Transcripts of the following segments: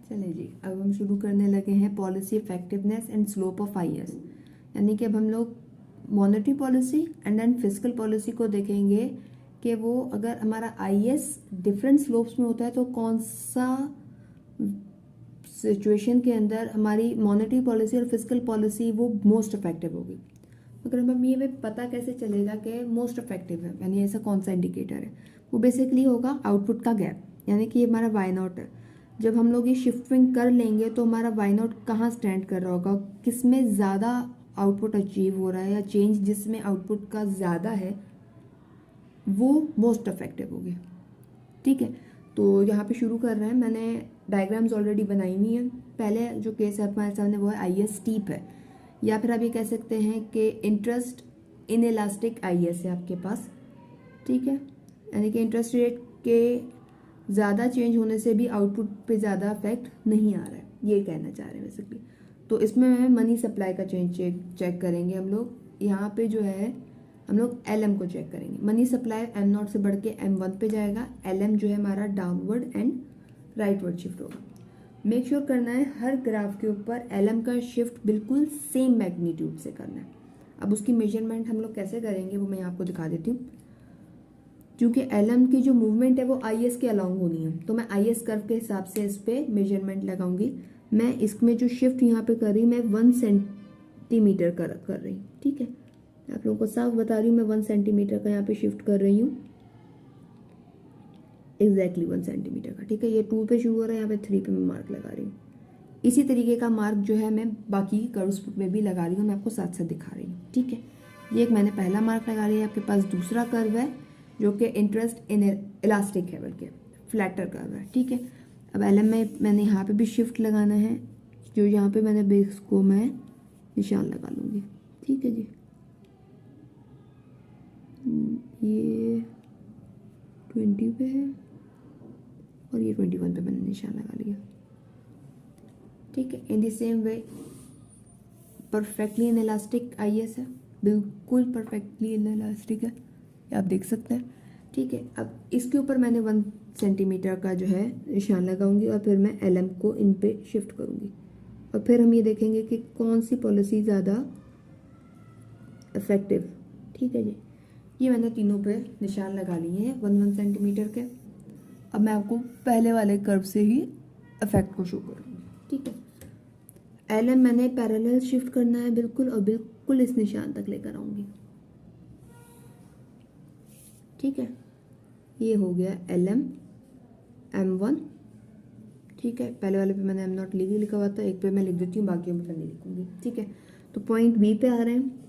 चलिए जी, अब हम शुरू करने लगे हैं policy effectiveness and slope of IS. यानी कि अब हम लोग monetary policy and then physical policy को देखेंगे कि वो अगर हमारा आईएस डिफरेंट स्लोप्स में होता है तो कौन सा सिचुएशन के अंदर हमारी मॉनेटरी पॉलिसी और फिजिकल पॉलिसी वो मोस्ट इफेक्टिव होगी। अगर हमें ये पता कैसे चलेगा कि मोस्ट इफेक्टिव है, यानी ऐसा कौन सा इंडिकेटर है, वो बेसिकली होगा आउटपुट का गैप, यानी कि ये हमारा वाई नॉट है। जब हम लोग ये शिफ्टिंग कर लेंगे तो हमारा वाई नॉट कहाँ स्टैंड कर रहा होगा, किस में ज़्यादा आउटपुट अचीव हो रहा है या चेंज जिसमें आउटपुट का ज़्यादा है वो मोस्ट इफेक्टिव होगी। ठीक है, तो यहाँ पे शुरू कर रहे हैं। मैंने डायग्राम्स ऑलरेडी बनाई हुई हैं। पहले जो केस है हमारे सामने वो है आईएस स्टीप है, या फिर आप ये कह सकते हैं कि इंटरेस्ट इन इलास्टिक आईएस है आपके पास। ठीक है, यानी कि इंटरेस्ट रेट के ज़्यादा चेंज होने से भी आउटपुट पे ज़्यादा इफेक्ट नहीं आ रहा है, ये कहना चाह रहे हैं बेसिकली। तो इसमें मनी सप्लाई का चेंज चेक करेंगे हम लोग। यहाँ पे जो है हम लोग एलएम को चेक करेंगे। मनी सप्लाई एम नॉट से बढ़ के M1 पे जाएगा। एलएम जो है हमारा डाउनवर्ड एंड राइटवर्ड शिफ्ट होगा। मेक श्योर करना है हर ग्राफ के ऊपर एलएम का शिफ्ट बिल्कुल सेम मैग्नीट्यूड से करना है। अब उसकी मेजरमेंट हम लोग कैसे करेंगे वो मैं आपको दिखा देती हूँ। क्योंकि एलएम की जो मूवमेंट है वो आईएस के अलोंग होनी है, तो मैं आईएस कर्व के हिसाब से इस पर मेजरमेंट लगाऊंगी। मैं इसमें जो शिफ्ट यहाँ पे कर रही हूँ मैं 1 सेंटीमीटर कर रही हूँ। ठीक है, आप लोगों को साफ बता रही हूँ, मैं 1 सेंटीमीटर का यहाँ पे शिफ्ट कर रही हूँ, एग्जैक्टली 1 सेंटीमीटर का। ठीक है, ये 2 पे शुरू हो रहा है, यहाँ पे 3 पे मैं मार्क लगा रही हूँ। इसी तरीके का मार्क जो है मैं बाकी कर्व्स में भी लगा रही हूँ, मैं आपको साथ साथ दिखा रही हूँ। ठीक है, ये एक मैंने पहला मार्क लगा लिया। आपके पास दूसरा कर्व है जो कि इंटरेस्ट इन इलास्टिक है, बल्कि फ्लैटर कर्व है। ठीक है, अब एलएम में मैंने यहाँ पे भी शिफ्ट लगाना है, जो यहाँ पे मैंने बेस को मैं निशान लगा लूँगी। ठीक है जी, ये 20 पे है और ये 21 पे मैंने निशान लगा लिया। ठीक है, in the same way perfectly inelastic IS है, बिल्कुल परफेक्टली इन इलास्टिक है, आप देख सकते हैं। ठीक है, अब इसके ऊपर मैंने 1 सेंटीमीटर का जो है निशान लगाऊंगी और फिर मैं एलएम को इन पे शिफ्ट करूंगी और फिर हम ये देखेंगे कि कौन सी पॉलिसी ज़्यादा इफेक्टिव। ठीक है जी, ये मैंने तीनों पे निशान लगा लिए हैं 1 सेंटीमीटर के। अब मैं आपको पहले वाले कर्व से ही इफेक्ट को शो करूँगी। ठीक है, एलएम मैंने पैरेलल शिफ्ट करना है बिल्कुल, और बिल्कुल इस निशान तक लेकर आऊँगी। ठीक है, ये हो गया एलएम M1। ठीक है, पहले वाले पे मैंने M नॉट लिखा हुआ था, एक पे मैं लिख देती हूँ, बाकी मैं नहीं लिखूँगी। ठीक है, तो पॉइंट बी पे आ रहे हैं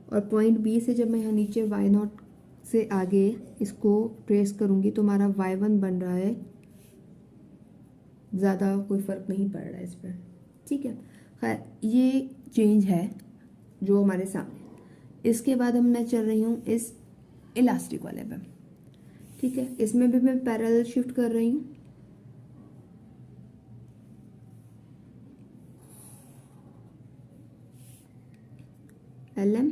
और पॉइंट बी से जब मैं यहाँ नीचे वाई नॉट से आगे इसको ट्रेस करूँगी तो हमारा Y1 बन रहा है, ज़्यादा कोई फ़र्क नहीं पड़ रहा है इस पर। ठीक है, खैर ये चेंज है जो हमारे सामने। इसके बाद हम मैं चल रही हूँ इस इलास्टिक वाले पे। ठीक है, इसमें भी मैं पैरेलल शिफ्ट कर रही हूँ। एलएम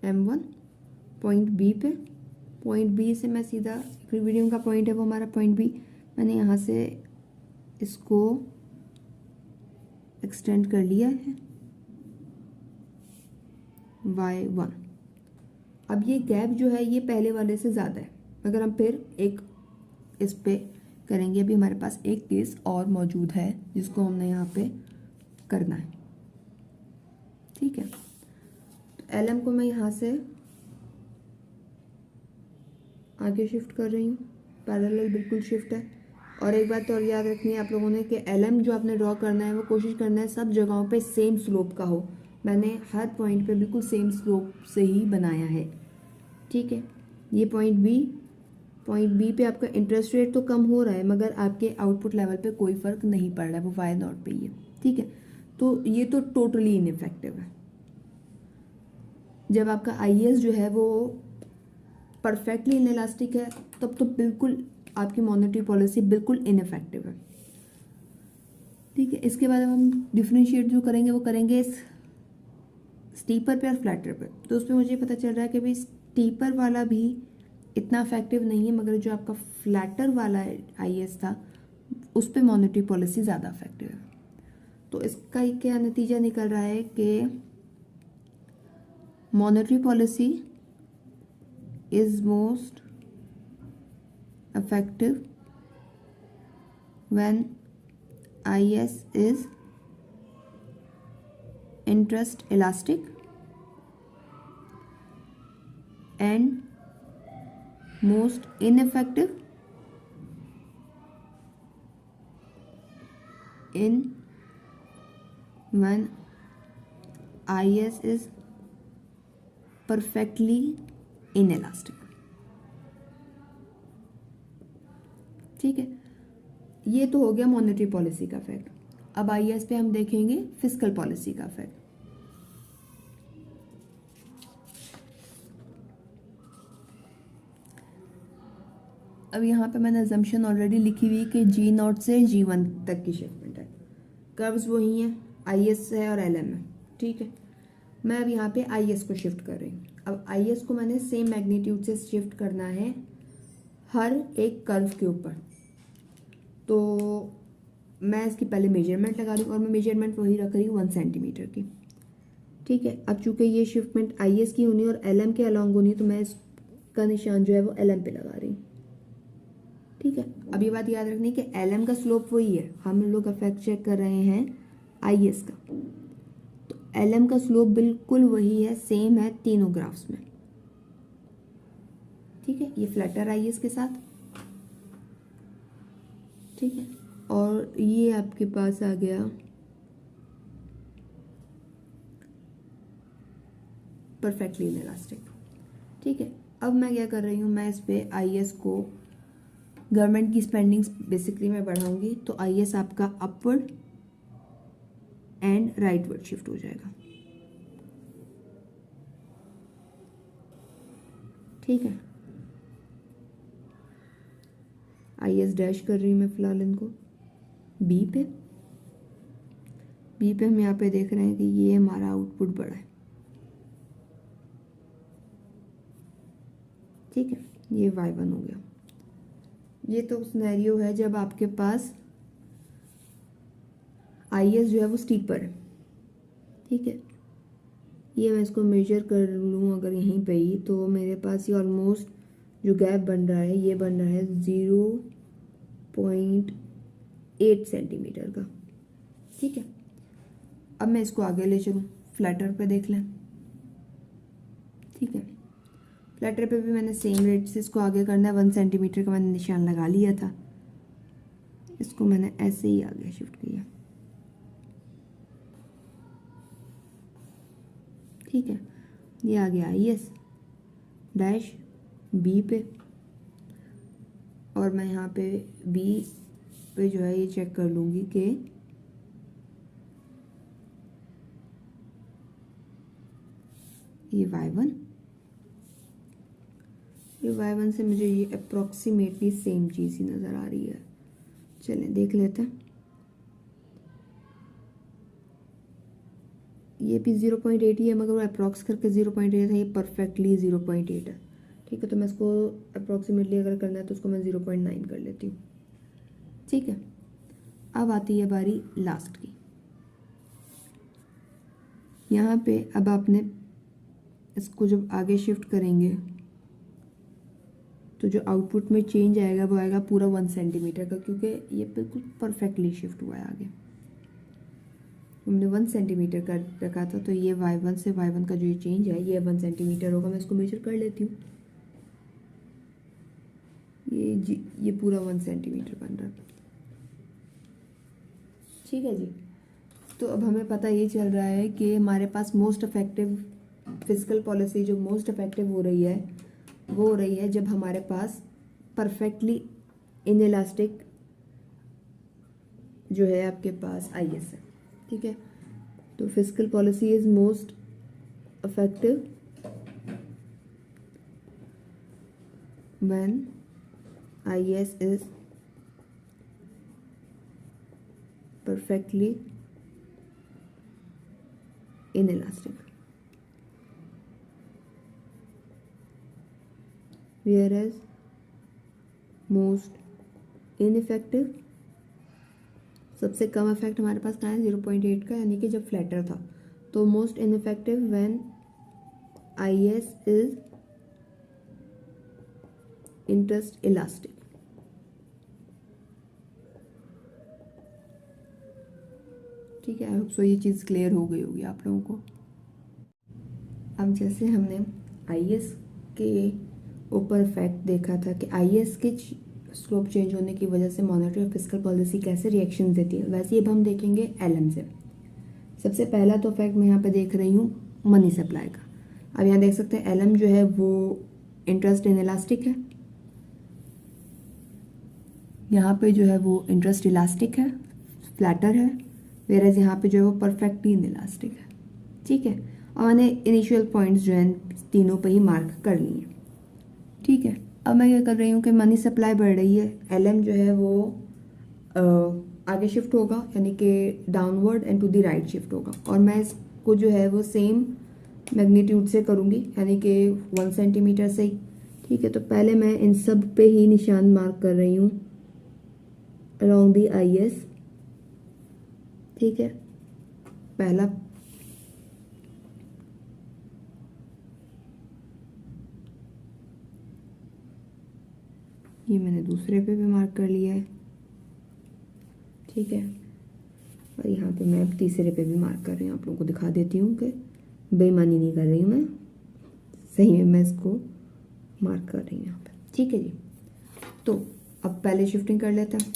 M1 पॉइंट बी पे, पॉइंट बी से मैं सीधा इक्विलिब्रियम का पॉइंट है वो हमारा पॉइंट बी, मैंने यहाँ से इसको एक्सटेंड कर लिया है Y1। अब ये गैप जो है ये पहले वाले से ज़्यादा है। अगर हम फिर एक इस पे करेंगे, अभी हमारे पास एक केस और मौजूद है जिसको हमने यहाँ पे करना है। ठीक है, तो एलएम को मैं यहाँ से आगे शिफ्ट कर रही हूँ, पैरेलल बिल्कुल शिफ्ट है। और एक बात और याद रखनी है आप लोगों ने कि एलएम जो आपने ड्रॉ करना है वो कोशिश करना है सब जगहों पे सेम स्लोप का हो। मैंने हर पॉइंट पे बिल्कुल सेम स्लोप से ही बनाया है। ठीक है, ये पॉइंट बी पे आपका इंटरेस्ट रेट तो कम हो रहा है मगर आपके आउटपुट लेवल पे कोई फ़र्क नहीं पड़ रहा है, वो वाई नॉट पे ही है। ठीक है, तो ये तो टोटली इनइफेक्टिव है। जब आपका आईएस जो है वो परफेक्टली इनइलास्टिक है तब तो बिल्कुल आपकी मॉनेटरी पॉलिसी बिल्कुल इनइफेक्टिव है। ठीक है, इसके बाद हम डिफरेंशिएट जो करेंगे वो करेंगे इस स्टीपर पे और फ्लैटर पे। तो उस पर मुझे पता चल रहा है कि भाई स्टीपर वाला भी इतना इफेक्टिव नहीं है, मगर जो आपका फ्लैटर वाला आईएस था उस पर मॉनेटरी पॉलिसी ज़्यादा इफेक्टिव है। तो इसका क्या नतीजा निकल रहा है कि monetary policy is most effective when IS is interest elastic and most ineffective in when IS is perfectly inelastic। ठीक है, ये तो हो गया मॉनेटरी पॉलिसी का इफेक्ट। अब IS पे हम देखेंगे फिस्कल पॉलिसी का इफेक्ट। अब यहाँ पे मैंने अजम्पशन ऑलरेडी लिखी हुई कि G0 से G1 तक की शिफ्टमेंट है, कर्व्स वही हैं, IS है और LM है। ठीक है, मैं अब यहाँ पे IS को शिफ्ट कर रही हूँ। अब IS को मैंने सेम मैग्नीट्यूड से शिफ्ट करना है हर एक कर्व के ऊपर। तो मैं इसकी पहले मेजरमेंट लगा रही हूँ और मैं मेजरमेंट वही रख रही हूँ 1 सेंटीमीटर की। ठीक है, अब चूंकि ये शिफ्टमेंट IS की होनी और LM के अलॉन्ग होनी, तो मैं इसका निशान जो है वो LM पे लगा रही हूँ। ठीक है, अब ये बात याद रखनी कि LM का स्लोप वही है, हम लोग इफेक्ट चेक कर रहे हैं IS का, तो LM का स्लोप बिल्कुल वही है, सेम है तीनों ग्राफ्स में। ठीक है, ये फ्लैटर IS के साथ। ठीक है, और ये आपके पास आ गया परफेक्टली इनइलास्टिक। ठीक है, अब मैं क्या कर रही हूँ, मैं इस पे IS को गवर्नमेंट की स्पेंडिंग्स बेसिकली मैं बढ़ाऊंगी, तो IS आपका अपवर्ड एंड राइटवर्ड शिफ्ट हो जाएगा। ठीक है, IS डैश कर रही हूँ मैं फिलहाल इनको B पे। B पे हम यहाँ पे देख रहे हैं कि ये हमारा आउटपुट बड़ा है। ठीक है, ये Y1 हो गया। ये तो सिनेरियो है जब आपके पास IS जो है वो स्टीपर है। ठीक है, ये मैं इसको मेजर कर लूँ अगर यहीं पे ही, तो मेरे पास ये ऑलमोस्ट जो गैप बन रहा है ये बन रहा है 0.8 सेंटीमीटर का। ठीक है, अब मैं इसको आगे ले चलूँ, फ्लैटर पे देख लें। ठीक है, फ्लैटर पे भी मैंने सेम रेट से इसको आगे करना है, 1 सेंटीमीटर का मैंने निशान लगा लिया था, इसको मैंने ऐसे ही आगे शिफ्ट किया। ठीक है, ये आ गया IS डैश B पे, और मैं यहाँ पे B पे जो है ये चेक कर लूँगी कि ये Y1 से मुझे ये अप्रॉक्सीमेटली सेम चीज़ ही नज़र आ रही है। चलें देख लेते हैं। ये भी 0.8 ही है, मगर वो अप्रॉक्स करके 0.8 है, ये परफेक्टली 0.8 है। ठीक है, तो मैं इसको अप्रॉक्सीमेटली अगर करना है तो उसको मैं 0.9 कर लेती हूँ। ठीक है, अब आती है बारी लास्ट की। यहाँ पे अब आपने इसको जब आगे शिफ्ट करेंगे तो जो आउटपुट में चेंज आएगा वो आएगा पूरा 1 सेंटीमीटर का, क्योंकि ये बिल्कुल परफेक्टली शिफ्ट हुआ है आगे। हमने 1 सेंटीमीटर का रखा था, तो ये Y1 से Y1 का जो ये चेंज है ये 1 सेंटीमीटर होगा। मैं इसको मेजर कर लेती हूँ, ये पूरा 1 सेंटीमीटर बन रहा है। ठीक है जी, तो अब हमें पता ये चल रहा है कि हमारे पास मोस्ट इफेक्टिव फिजिकल पॉलिसी जो मोस्ट इफेक्टिव हो रही है वो हो रही है जब हमारे पास परफेक्टली इनइलास्टिक जो है आपके पास IS है। ठीक है, तो physical policy is most effective when IS is perfectly inelastic, whereas most ineffective सबसे कम इफेक्ट हमारे पास कहाँ है 0.8 का, यानी कि जब फ्लैटर था। तो most ineffective when IS is interest elastic. ठीक है, आई होप सो ये चीज़ क्लियर हो गई होगी आप लोगों को। अब जैसे हमने IS के ऊपर इफेक्ट देखा था कि IS के स्लोप चेंज होने की वजह से मॉनेटरी और फिस्कल पॉलिसी कैसे रिएक्शन देती है, वैसे अब हम देखेंगे LM से। सबसे पहला तो इफेक्ट मैं यहाँ पे देख रही हूँ मनी सप्लाई का। अब यहाँ देख सकते हैं LM जो है वो इंटरेस्ट इन इलास्टिक है, यहाँ पे जो है वो इंटरेस्ट इलास्टिक है, फ्लैटर है, वेरएज यहाँ पे जो है वो परफेक्टली इन इलास्टिक है। ठीक है, और मैंने इनिशियल पॉइंट्स जो हैं तीनों पे ही मार्क कर लिए हैं। ठीक है, अब मैं क्या कर रही हूँ कि मनी सप्लाई बढ़ रही है, LM जो है वो आगे शिफ्ट होगा, यानी कि downward and to the right shift होगा, और मैं इसको जो है वो सेम मैग्नीट्यूड से करूँगी, यानी कि 1 सेंटीमीटर से ही। ठीक है, तो पहले मैं इन सब पे ही निशान मार्क कर रही हूँ अलोंग दी IS। ठीक है, पहला ये मैंने दूसरे पे भी मार्क कर लिया है। ठीक है, और यहाँ पे मैं तीसरे पे भी मार्क कर रही हूँ, आप लोगों को दिखा देती हूँ कि बेईमानी नहीं कर रही हूँ मैं, सही में मैं इसको मार्क कर रही हूँ यहाँ पे। ठीक है जी, तो अब पहले शिफ्टिंग कर लेते हैं।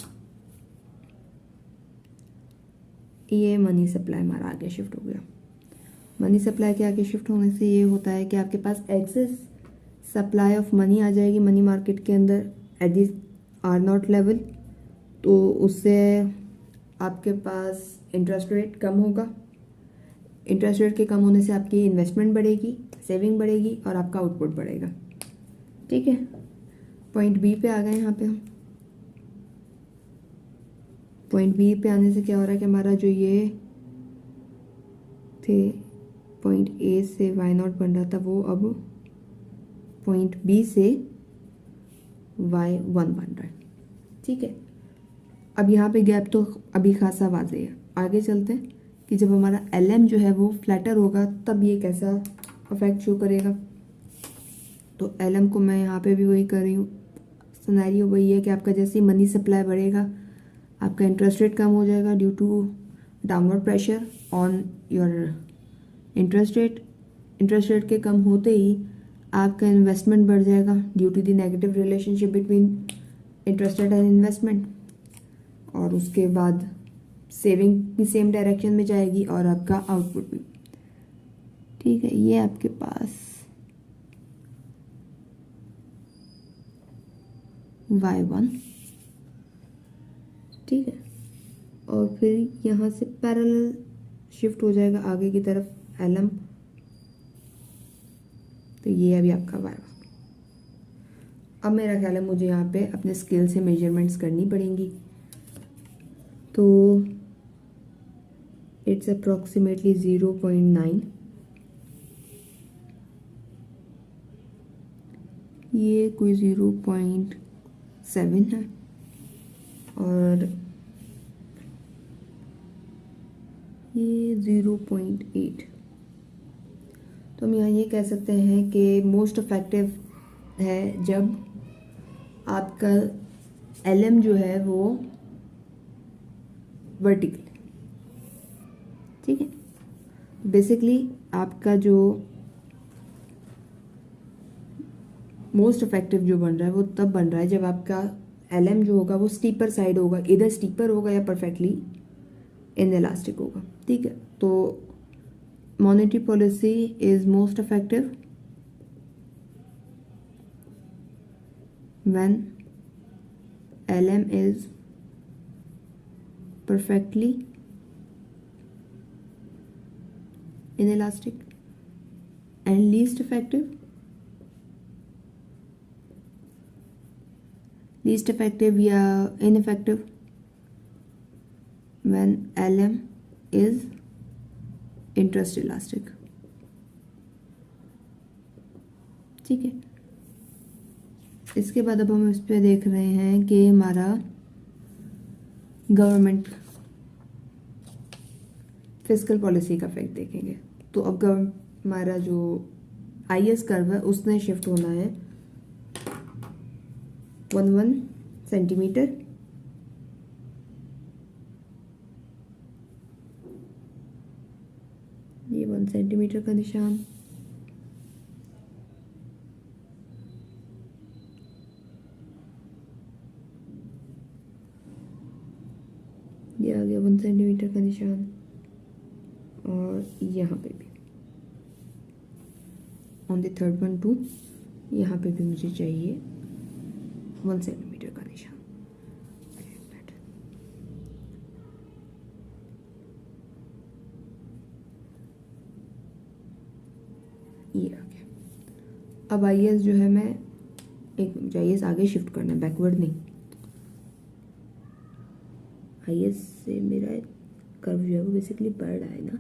ये मनी सप्लाई हमारा आगे शिफ्ट हो गया। मनी सप्लाई के आगे शिफ्ट होने से ये होता है कि आपके पास एक्सेस सप्लाई ऑफ मनी आ जाएगी मनी मार्केट के अंदर एट दिस R0 लेवल। तो उससे आपके पास इंटरेस्ट रेट कम होगा, इंटरेस्ट रेट के कम होने से आपकी इन्वेस्टमेंट बढ़ेगी, सेविंग बढ़ेगी और आपका आउटपुट बढ़ेगा। ठीक है, पॉइंट बी पे आ गए। यहाँ पे हम पॉइंट बी पे आने से क्या हो रहा है कि हमारा जो ये थे पॉइंट ए से Y0 बन रहा था वो अब पॉइंट बी से Y1 बन रहा है। ठीक है, अब यहाँ पे गैप तो अभी खासा वाज़ेह है। आगे चलते हैं कि जब हमारा LM जो है वो फ्लैटर होगा तब ये कैसा अफेक्ट शो करेगा। तो LM को मैं यहाँ पे भी वही कर रही हूँ, सिनेरियो वही है कि आपका जैसे ही मनी सप्लाई बढ़ेगा आपका इंटरेस्ट रेट कम हो जाएगा due to downward pressure on your interest rate. Interest rate के कम होते ही आपका इन्वेस्टमेंट बढ़ जाएगा due to the negative relationship between interest rate and investment, और उसके बाद सेविंग भी सेम डायरेक्शन में जाएगी और आपका आउटपुट भी। ठीक है, ये आपके पास Y1। ठीक है, और फिर यहाँ से पैरेलल शिफ्ट हो जाएगा आगे की तरफ LM। तो ये अभी आपका Y1। अब मेरा ख्याल है मुझे यहाँ पे अपने स्केल से मेजरमेंट्स करनी पड़ेंगी। तो इट्स अप्रॉक्सीमेटली 0.9, ये कोई 0.7 है, और ये 0.8। तो हम यहाँ ये कह सकते हैं कि मोस्ट इफेक्टिव है जब आपका LM जो है वो वर्टिकल। ठीक है, बेसिकली आपका जो मोस्ट इफेक्टिव जो बन रहा है वो तब बन रहा है जब आपका LM जो होगा वो स्टीपर साइड होगा, इधर स्टीपर होगा या परफेक्टली इन इलास्टिक होगा। ठीक है, तो monetary policy is most effective when LM is perfectly inelastic, and least effective या ineffective when LM is interest elastic। ठीक है, इसके बाद अब हम इस पे देख रहे हैं कि हमारा गवर्नमेंट फिस्कल पॉलिसी का इफेक्ट देखेंगे। तो अब हमारा जो IS कर्व है उसने शिफ्ट होना है 1 सेंटीमीटर, ये 1 सेंटीमीटर का निशान, ये आ गया 1 सेंटीमीटर का निशान, और यहाँ पे भी on the third one two, यहाँ पे भी मुझे चाहिए 1 सेंटीमीटर का निशान। ये आ गया। अब IS जो है मैं IS आगे शिफ्ट करना है, बैकवर्ड नहीं। IS से मेरा कर्व जो है वो बेसिकली बढ़ रहा है ना,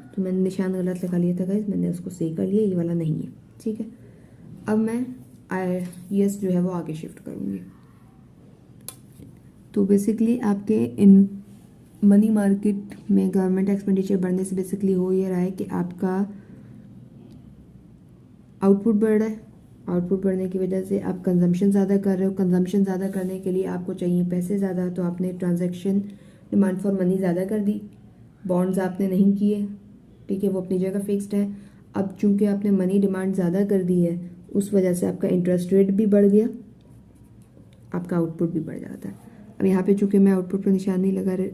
तो मैंने निशान गलत लगा लिया था गाइस, मैंने उसको सही कर लिया, ये वाला नहीं है, ठीक है। अब मैं IS जो है वो आगे शिफ्ट करूँगी। तो बेसिकली आपके इन मनी मार्केट में गवर्नमेंट एक्सपेंडिचर बढ़ने से बेसिकली हो ये रहा है कि आपका आउटपुट बढ़ रहा है। आउटपुट बढ़ने की वजह से आप कंजम्पशन ज़्यादा कर रहे हो, कंजम्पशन ज़्यादा करने के लिए आपको चाहिए पैसे ज़्यादा, तो आपने ट्रांजैक्शन डिमांड फॉर मनी ज़्यादा कर दी। बॉन्ड्स आपने नहीं किए, ठीक है, वो अपनी जगह फिक्स्ड है। अब चूंकि आपने मनी डिमांड ज़्यादा कर दी है, उस वजह से आपका इंटरेस्ट रेट भी बढ़ गया, आपका आउटपुट भी बढ़ जाता है। अब यहाँ पे चूंकि मैं आउटपुट पर निशान नहीं लगा रहे,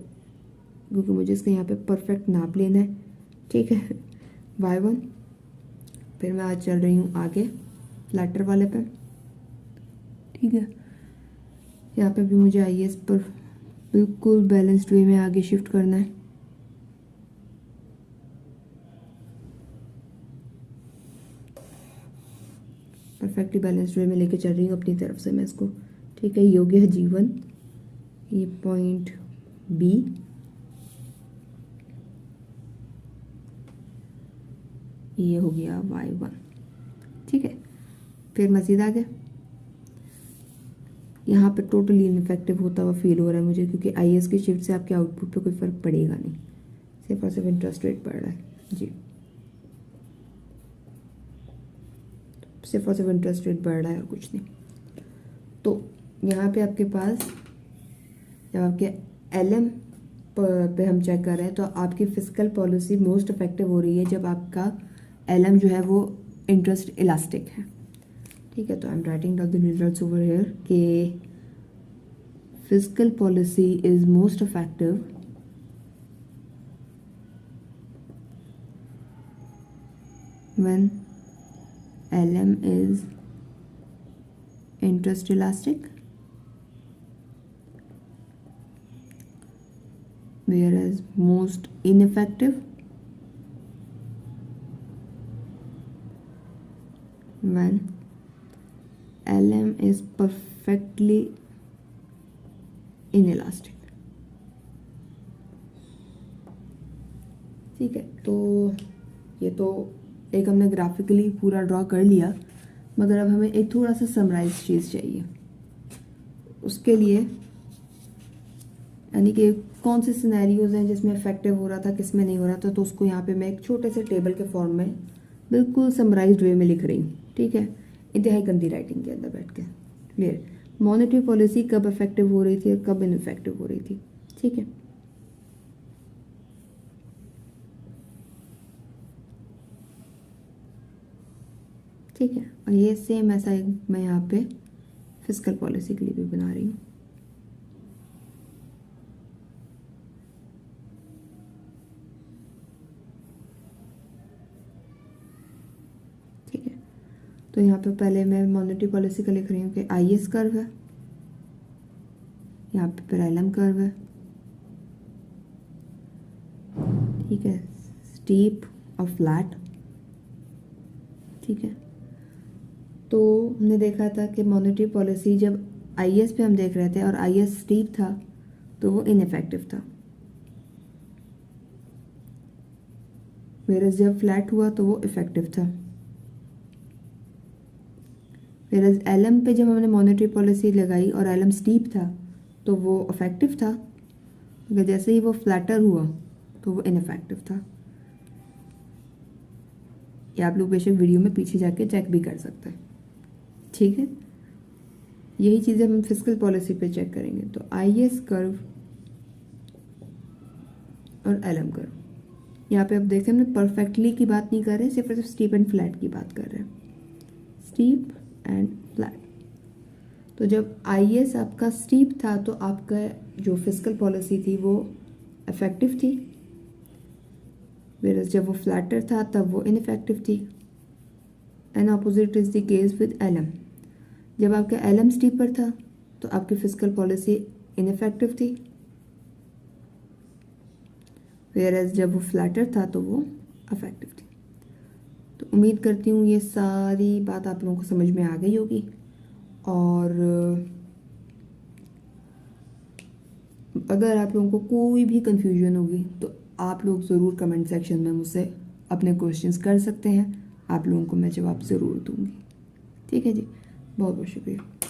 क्योंकि मुझे इसका यहाँ पे परफेक्ट नाप लेना है, ठीक है। Y1, फिर मैं आज चल रही हूँ आगे फ्लैटर वाले पे, ठीक है। यहाँ पे भी मुझे IS पर बिल्कुल बैलेंस्ड वे में आगे शिफ्ट करना है। परफेक्टली बैलेंस्ड वे में लेके चल रही हूँ अपनी तरफ से मैं इसको, ठीक है। ये हो गया G1, ये पॉइंट B, ये हो गया Y1, ठीक है। फिर मज़ीद आगे यहाँ पे टोटली इनफेक्टिव होता हुआ फील हो रहा है मुझे, क्योंकि IS की शिफ्ट से आपके आउटपुट पे कोई फ़र्क पड़ेगा नहीं, सिर्फ और सिर्फ इंटरेस्ट रेट बढ़ रहा है जी, सिर्फ और सिर्फ इंटरेस्ट रेट बढ़ रहा है और कुछ नहीं। तो यहाँ पे आपके पास जब आपके LM पे हम चेक कर रहे हैं, तो आपकी फिस्कल पॉलिसी मोस्ट इफेक्टिव हो रही है जब आपका LM जो है वो इंटरेस्ट इलास्टिक है, ठीक है। तो I am writing down the results over here कि fiscal policy is most effective when LM is interest elastic, whereas most ineffective when LM is perfectly inelastic, ठीक है। तो ये तो एक हमने ग्राफिकली पूरा ड्रॉ कर लिया, मगर अब हमें एक थोड़ा सा समराइज चीज़ चाहिए। उसके लिए यानी कि कौन से सिनेरियोज हैं जिसमें इफेक्टिव हो रहा था, किस में नहीं हो रहा था, तो उसको यहाँ पे मैं एक छोटे से टेबल के फॉर्म में बिल्कुल समराइज्ड वे में लिख रही हूँ, ठीक है, इंतहाई गंदी राइटिंग के अंदर बैठ के। क्लियर? मॉनेटरी पॉलिसी कब इफेक्टिव हो रही थी और कब इनइफेक्टिव हो रही थी, ठीक है। ठीक है, और ये सेम ऐसा मैं यहाँ पे फिस्कल पॉलिसी के लिए भी बना रही हूँ। ठीक है, तो यहाँ पे पहले मैं मॉनेटरी पॉलिसी का लिख रही हूँ कि IS कर्व है, यहाँ पे फिर LM कर्व है, ठीक है, स्टीप और फ्लैट, ठीक है। तो हमने देखा था कि मॉनेटरी पॉलिसी जब IS पे हम देख रहे थे और IS स्टीप था तो वो इनइफेक्टिव था, वेरस जब फ्लैट हुआ तो वो इफेक्टिव था। वेरस LM पे जब हमने मॉनेटरी पॉलिसी लगाई और LM स्टीप था तो वो इफेक्टिव था, मगर जैसे ही वो फ्लैटर हुआ तो वो इनफेक्टिव था। या आप लोग बेशक वीडियो में पीछे जाके चेक भी कर सकते हैं, ठीक है। यही चीज़ें हम फिस्कल पॉलिसी पे चेक करेंगे। तो IS कर्व और LM कर्व, यहाँ पे आप देखते हैं हमने परफेक्टली की बात नहीं कर रहे, सिर्फ स्टीप एंड फ्लैट की बात कर रहे हैं, स्टीप एंड फ्लैट। तो जब IS आपका स्टीप था तो आपका जो फिस्कल पॉलिसी थी वो इफेक्टिव थी, वेरस जब वो फ्लैटर था तब वो इनफेक्टिव थी। And opposite is the case with LM। जब आपका LM स्टीप पर था तो आपकी फिस्कल पॉलिसी इनफेक्टिव थी, वेरस जब वो फ्लैटर था तो वो अफेक्टिव थी। तो उम्मीद करती हूँ ये सारी बात आप लोगों को समझ में आ गई होगी। और अगर आप लोगों को कोई भी कंफ्यूजन होगी तो आप लोग ज़रूर कमेंट सेक्शन में मुझसे अपने क्वेश्चंस कर सकते हैं, आप लोगों को मैं जवाब ज़रूर दूँगी। ठीक है जी, बहुत बहुत शुक्रिया।